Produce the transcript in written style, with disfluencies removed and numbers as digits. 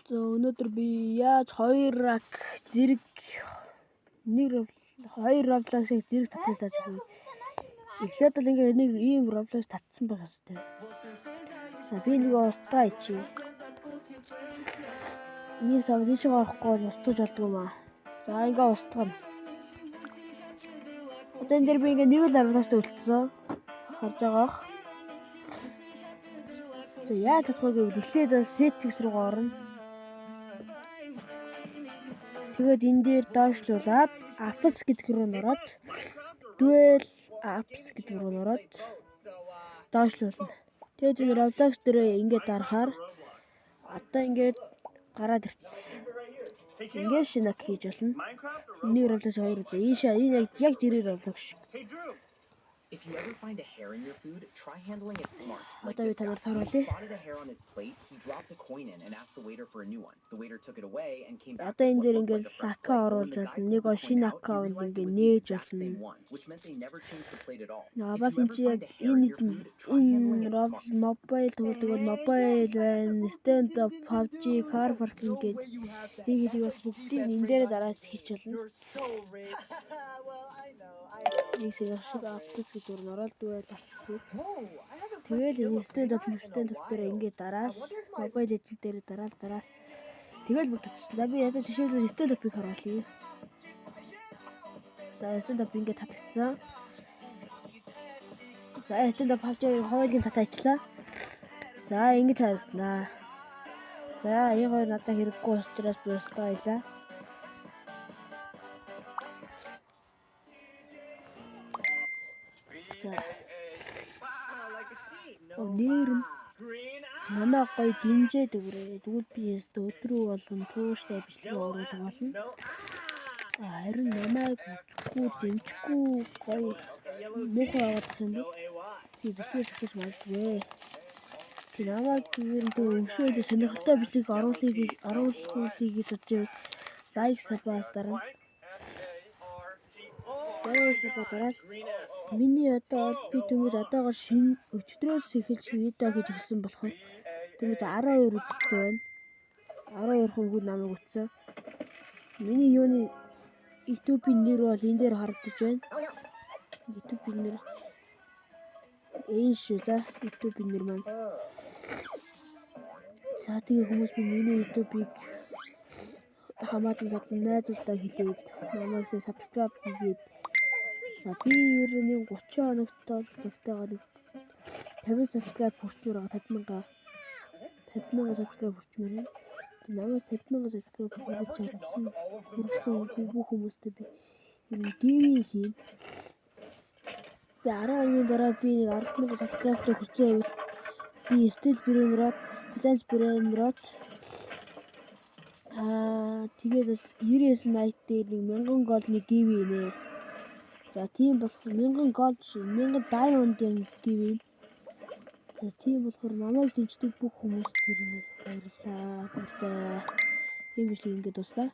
За өнөөдөр би яаж 2 рак зэрэг хоёр Roblox-ыг зэрэг татаж зааж буй. Эхлээд л ингээ нэг ийм Roblox татсан байх хэвээр. За би нэг устгаа ичи. Миний цаав тийш орохгүй устгаж болдгоо маа. За ингээ устгана. Одоо энэ дэр би ингээ нэг л Roblox үлдсэн. Харж байгаах. За яаж татах вэ гэвэл эхлээд settings руу орно. Тэгээд энэ дээр доошлуулад apps гэдэг рүү ороод dual apps гэдэг рүү ороод доошлуулна. Тэгээд энэ Roblox дээр ингээд дарахаар одоо ингээд гараад ирсэн. Ингээд шинэ хийж болно. Нэг Roblox 2 үү. Энэ яг зэрэг Roblox шиг. If you ever find a hair in your food, try handling it smart. Одоо би танаар таруулъя. Spotted a hair on his plate. He dropped a coin in and asked the waiter for a new one. The waiter took it away and came back. Одоо энэ дээр ингээд аккаунт оруулж болно. Нэг шинэ аккаунт ингээд нээж болно. Which meant they never changed the plate at all. Бас энэ mobile төгөлдөг бол mobile байна. Stand up PUBG, car parking гэдэг ийгдийг бас бүгдийг энэ дээр дараад хийж болно. Нэг шиг apps гэж ороод dual apps гэж. Тэгэл энэ stand up дээр ингээд дараад mobile legend дээр дараад тэгэл бүгд татчихсан. За би ядаж жишээлбэл stand up-ыг харуулъя. За stand up ингээд татагдсан. За stand up PUBG хоёулын татаачлаа. За ингэж харагдана. За энэ хоёр надад хэрэггүй учраас би устгаа илаа. Нэр нь намайг гоё дэмжээд өгөөрэй. Тэгвэл би өдрөө болгон тууштай бичлэг оруулах болно. Харин намайг үзэхгүй дэмжихгүй гоё муухай аваад юм бол би бичлэг засаж болдгоо. Тэр намайг гэрэнтэй өшөөлө сонирхолтой бичлэг оруулахыг гэж бодож лайк сабаас дарна. Дараад миний одоо би тэмэж одоогоор шинэ өчигдрөөс эхэлж видео хийж өгсөн болохоор тэмэж 12 үзэлтэй байна. 12 хүн намайг үзсэн. Миний юуны YouTube-ийн нэр бол энэ дээр харагдаж байна. YouTube-ийн нэр энэ шүү за YouTube-ийн нэр маань. За тэгээ хүмүүс миний YouTube-ыг хамаатан садан найзуудаа хэлээд намайг subscribe хийгээд за би ер нь 30 хоногт бүгдээгаа нэг 50 subscribe хүрчмээр байгаа 50,000 subscribe хүрчмээр байна. Намайг 50,000 subscribe хүргэсэн бүх хүмүүстээ би энэ гивэ хийн. Би 12-ны дараа би нэг 10,000 subscribe-тай хүрсэн байвал би still brain rot тэгээд бас 99 night дээр нэг 1000 gold-ны гивэ нэ. За тийм болохоор 1000 gold шиг 1000 diamond-ын гивэ. За тийм болохоор намайг дэмждэг бүх хүмүүст баярлалаа. Ийм бичлэг ингээд дуслаа.